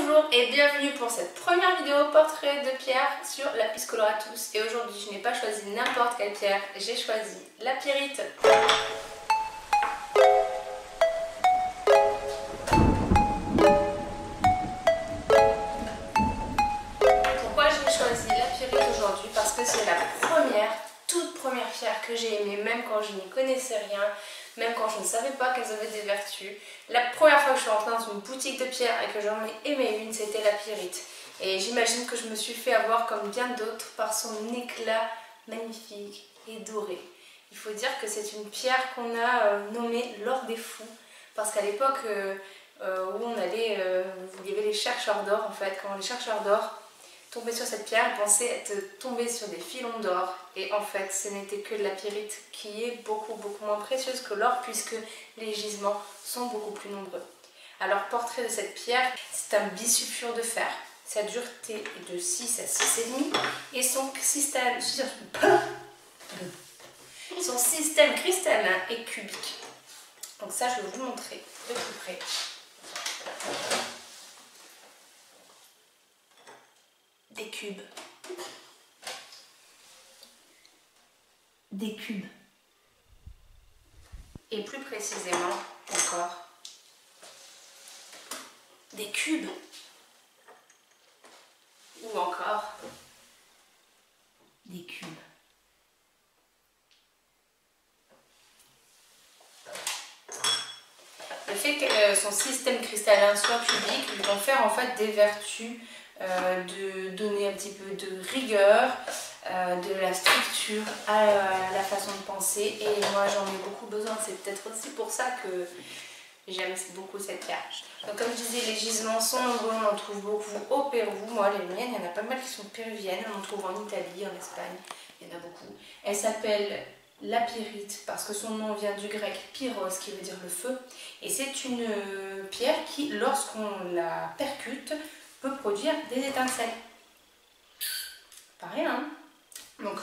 Bonjour et bienvenue pour cette première vidéo portrait de pierre sur Lapis Coloratus. Et aujourd'hui je n'ai pas choisi n'importe quelle pierre, j'ai choisi la pyrite. Pourquoi j'ai choisi la pyrite aujourd'hui? Parce que c'est la toute première pierre que j'ai aimée, même quand je n'y connaissais rien, même quand je ne savais pas qu'elles avaient des vertus. La première fois que je suis rentrée dans une boutique de pierre et que j'en ai aimé une, c'était la pyrite. Et j'imagine que je me suis fait avoir comme bien d'autres par son éclat magnifique et doré. Il faut dire que c'est une pierre qu'on a nommée l'or des fous, parce qu'à l'époque où on allait, il y avait les chercheurs d'or en fait, quand les chercheurs d'or tomber sur cette pierre, penser être tombé sur des filons d'or, et en fait ce n'était que de la pyrite qui est beaucoup moins précieuse que l'or puisque les gisements sont beaucoup plus nombreux. Alors portrait de cette pierre, c'est un bisulfure de fer, sa dureté est de 6 à 6,5 et son système cristallin est cubique. Donc ça je vais vous montrer de plus près. Des cubes. Des cubes. Et plus précisément encore, des cubes. Ou encore des cubes. Le fait que son système cristallin soit cubique lui confère en fait des vertus de donner un petit peu de rigueur, de la structure à la façon de penser, et moi j'en ai beaucoup besoin. C'est peut-être aussi pour ça que j'aime beaucoup cette pierre. Donc comme je disais, les gisements sont nombreux, on en trouve beaucoup au Pérou. Moi les miennes, il y en a pas mal qui sont péruviennes, on en trouve en Italie, en Espagne, il y en a beaucoup. Elle s'appelle la pyrite parce que son nom vient du grec pyros qui veut dire le feu, et c'est une pierre qui, lorsqu'on la percute, peut produire des étincelles. Pas rien, hein? Donc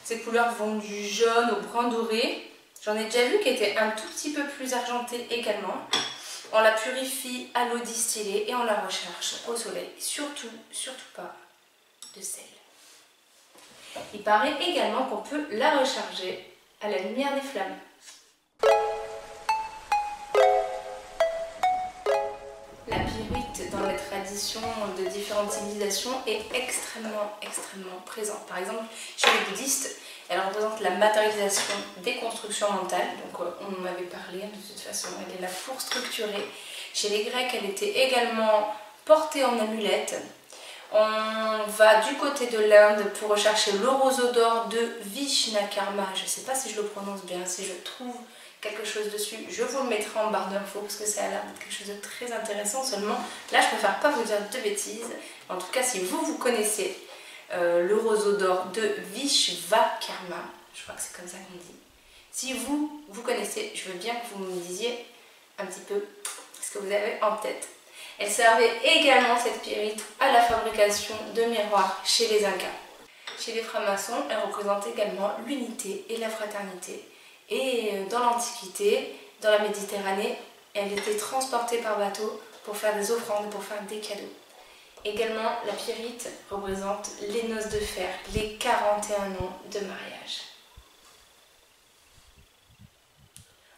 ces couleurs vont du jaune au brun doré. J'en ai déjà vu qui étaient un tout petit peu plus argentées également. On la purifie à l'eau distillée et on la recherche au soleil. Surtout pas de sel. Il paraît également qu'on peut la recharger à la lumière des flammes. La pyrite dans les traditions de différentes civilisations est extrêmement présente. Par exemple, chez les bouddhistes, elle représente la matérialisation des constructions mentales. Donc on en avait parlé de toute façon, elle est là pour structurer. Chez les Grecs, elle était également portée en amulette. On va du côté de l'Inde pour rechercher le roseau d'or de Vishnakarma. Je ne sais pas si je le prononce bien, si je trouve quelque chose dessus, je vous le mettrai en barre d'infos parce que ça a l'air d'être quelque chose de très intéressant. Seulement, là je préfère pas vous dire de bêtises. En tout cas, si vous connaissez le roseau d'or de Vishvakarma, je crois que c'est comme ça qu'on dit. Si vous connaissez, je veux bien que vous me disiez un petit peu ce que vous avez en tête. Elle servait également, cette pyrite, à la fabrication de miroirs chez les Incas. Chez les francs-maçons, elle représente également l'unité et la fraternité. Et dans l'Antiquité, dans la Méditerranée, elle était transportée par bateau pour faire des offrandes, pour faire des cadeaux. Également, la pyrite représente les noces de fer, les 41 ans de mariage.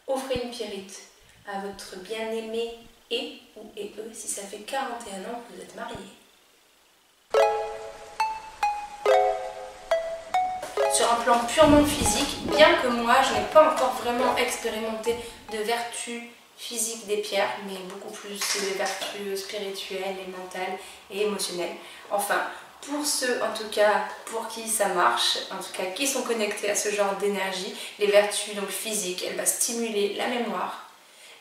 Offrez une pyrite à votre bien-aimé et ou eux si ça fait 41 ans que vous êtes mariés. Sur un plan purement physique, bien que moi je n'ai pas encore vraiment expérimenté de vertus physiques des pierres, mais beaucoup plus des vertus spirituelles et mentales et émotionnelles. Enfin, pour ceux en tout cas pour qui ça marche, en tout cas qui sont connectés à ce genre d'énergie, les vertus donc physiques, elle va stimuler la mémoire,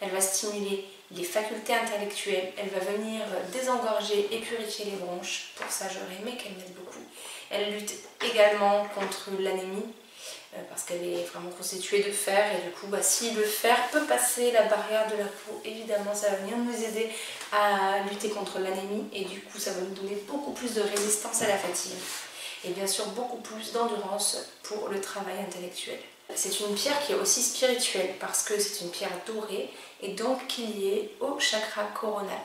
elle va stimuler les facultés intellectuelles, elle va venir désengorger et purifier les bronches. Pour ça, j'aurais aimé qu'elle m'aide beaucoup. Elle lutte également contre l'anémie, parce qu'elle est vraiment constituée de fer, et du coup, si le fer peut passer la barrière de la peau, évidemment, ça va venir nous aider à lutter contre l'anémie, et du coup, ça va nous donner beaucoup plus de résistance à la fatigue, et bien sûr, beaucoup plus d'endurance pour le travail intellectuel. C'est une pierre qui est aussi spirituelle parce que c'est une pierre dorée et donc qui est liée au chakra coronal.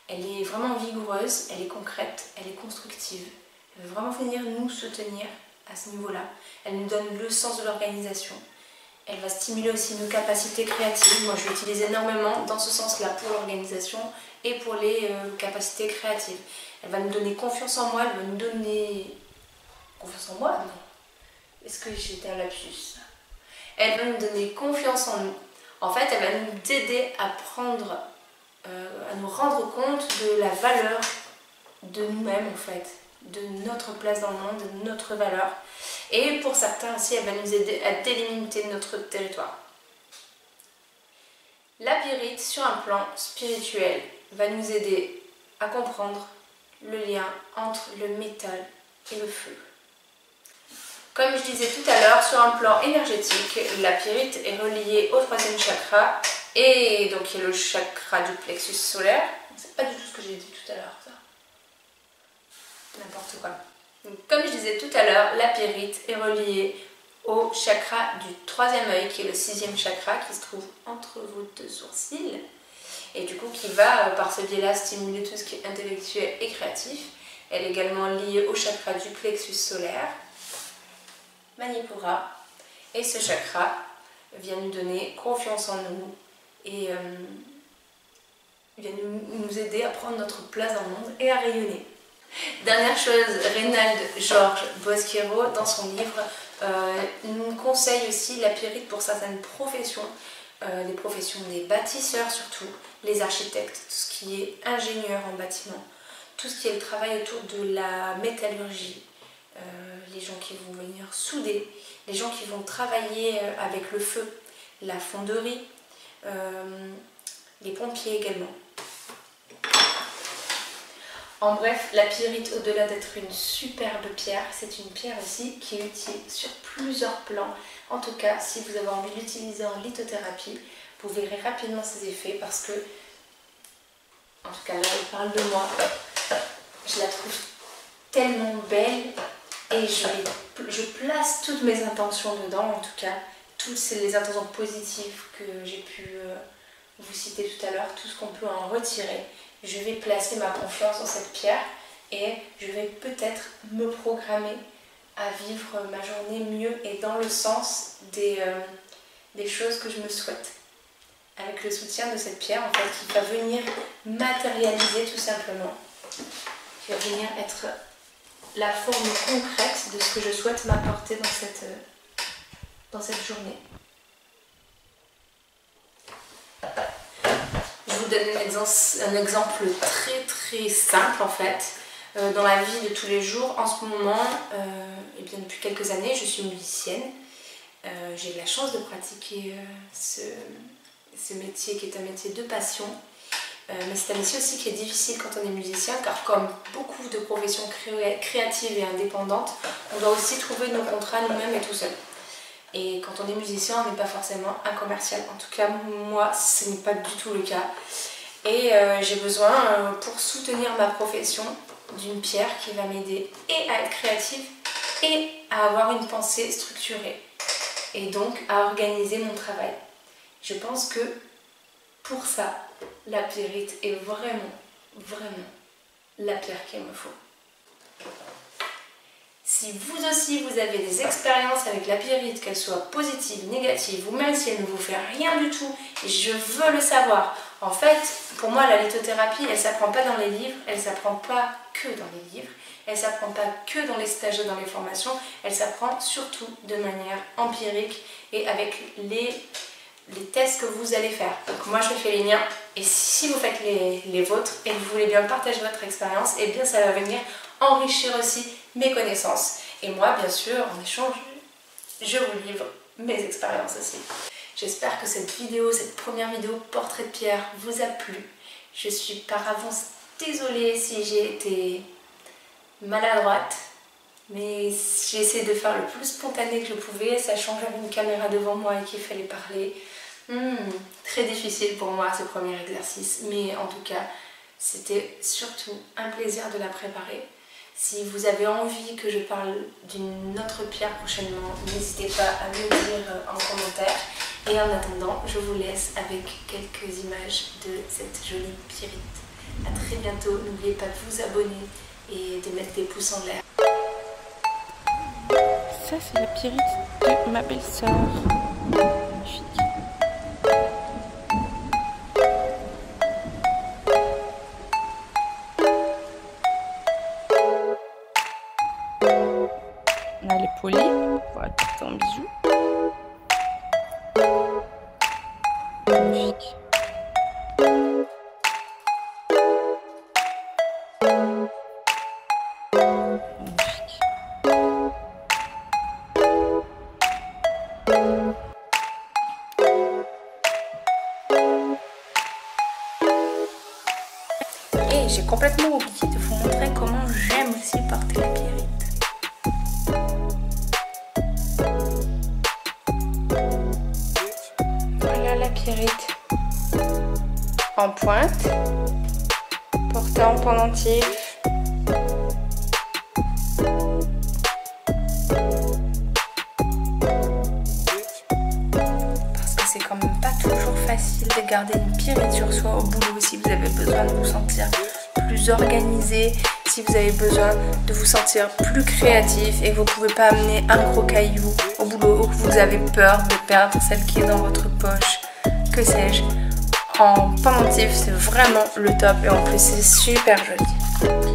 Elle est vraiment vigoureuse, elle est concrète, elle est constructive. Elle veut vraiment venir nous soutenir à ce niveau-là. Elle nous donne le sens de l'organisation. Elle va stimuler aussi nos capacités créatives. Moi, je l'utilise énormément dans ce sens-là pour l'organisation et pour les capacités créatives. Elle va nous donner confiance en moi, elle va nous donner... Confiance en moi? Non. Est-ce que j'étais un lapsus? Elle va nous donner confiance en nous. En fait, elle va nous aider à prendre, à nous rendre compte de la valeur de nous-mêmes, en fait, de notre place dans le monde, de notre valeur. Et pour certains aussi, elle va nous aider à délimiter notre territoire. La pyrite, sur un plan spirituel, va nous aider à comprendre le lien entre le métal et le feu. Comme je disais tout à l'heure, sur un plan énergétique, la pyrite est reliée au 3e chakra, et donc qui est le chakra du plexus solaire. C'est pas du tout ce que j'ai dit tout à l'heure, ça. N'importe quoi. Donc, comme je disais tout à l'heure, la pyrite est reliée au chakra du 3e œil, qui est le 6e chakra, qui se trouve entre vos 2 sourcils, et du coup qui va, par ce biais-là, stimuler tout ce qui est intellectuel et créatif. Elle est également liée au chakra du plexus solaire, Manipura, et ce chakra vient nous donner confiance en nous et vient nous aider à prendre notre place dans le monde et à rayonner. Dernière chose, Reynald George Bosquero, dans son livre, nous conseille aussi la pyrite pour certaines professions, les professions des bâtisseurs surtout, les architectes, tout ce qui est ingénieur en bâtiment, tout ce qui est le travail autour de la métallurgie, les gens qui vont venir souder, les gens qui vont travailler avec le feu, la fonderie, les pompiers également. En bref, la pyrite, au-delà d'être une superbe pierre, c'est une pierre aussi qui est utile sur plusieurs plans. En tout cas, si vous avez envie de l'utiliser en lithothérapie, vous verrez rapidement ses effets parce que, en tout cas là, elle parle de moi, je la trouve tellement belle et je place toutes mes intentions dedans, en tout cas, toutes les intentions positives que j'ai pu vous citer tout à l'heure, tout ce qu'on peut en retirer. Je vais placer ma confiance dans cette pierre et je vais peut-être me programmer à vivre ma journée mieux et dans le sens des choses que je me souhaite. Avec le soutien de cette pierre, en fait, qui va venir matérialiser tout simplement. Qui va venir être la forme concrète de ce que je souhaite m'apporter dans cette journée. Je vous donne un exemple très très simple en fait. Dans la vie de tous les jours, en ce moment, et bien depuis quelques années, je suis musicienne. J'ai la chance de pratiquer ce métier qui est un métier de passion. Mais c'est un métier aussi qui est difficile quand on est musicien, car comme beaucoup de professions créatives et indépendantes, on doit aussi trouver nos contrats nous-mêmes et tout seul. Et quand on est musicien, on n'est pas forcément un commercial. En tout cas, moi, ce n'est pas du tout le cas. Et j'ai besoin, pour soutenir ma profession, d'une pierre qui va m'aider et à être créative et à avoir une pensée structurée. Et donc à organiser mon travail. Je pense que pour ça, la pyrite est vraiment, vraiment la pierre qu'il me faut. Si vous aussi vous avez des expériences avec la pyrite, qu'elles soient positives, négatives, ou même si elle ne vous fait rien du tout, je veux le savoir. En fait, pour moi, la lithothérapie, elle ne s'apprend pas dans les livres, elle ne s'apprend pas que dans les livres, elle ne s'apprend pas que dans les stages et dans les formations, elle s'apprend surtout de manière empirique et avec les tests que vous allez faire. Donc moi, je fais les miens, et si vous faites les vôtres et que vous voulez bien partager votre expérience, et bien ça va venir enrichir aussi mes connaissances. Et moi, bien sûr, en échange, je vous livre mes expériences aussi. J'espère que cette vidéo, cette première vidéo portrait de pierre vous a plu. Je suis par avance désolée si j'ai été maladroite, mais j'ai essayé de faire le plus spontané que je pouvais, sachant que j'avais une caméra devant moi et qu'il fallait parler. Très difficile pour moi ce premier exercice, mais en tout cas, c'était surtout un plaisir de la préparer. Si vous avez envie que je parle d'une autre pierre prochainement, n'hésitez pas à me le dire en commentaire. Et en attendant, je vous laisse avec quelques images de cette jolie pyrite. À très très bientôt. N'oubliez pas de vous abonner et de mettre des pouces en l'air. Ça, c'est la Pierrite de ma belle-sœur. Magnifique. Elle est polie. Voilà, tout en bisous. Magnifique. Et j'ai complètement oublié de vous montrer comment j'aime aussi porter la Pierrite. Voilà la Pierrite en pointe, portée en pendentif. Parce que c'est quand même pas toujours facile de garder une Pierrite sur soi au boulot si vous avez besoin de vous sentir plus organisé, si vous avez besoin de vous sentir plus créatif et que vous ne pouvez pas amener un gros caillou au boulot ou que vous avez peur de perdre celle qui est dans votre poche, que sais-je. En pendentif, c'est vraiment le top et en plus c'est super joli.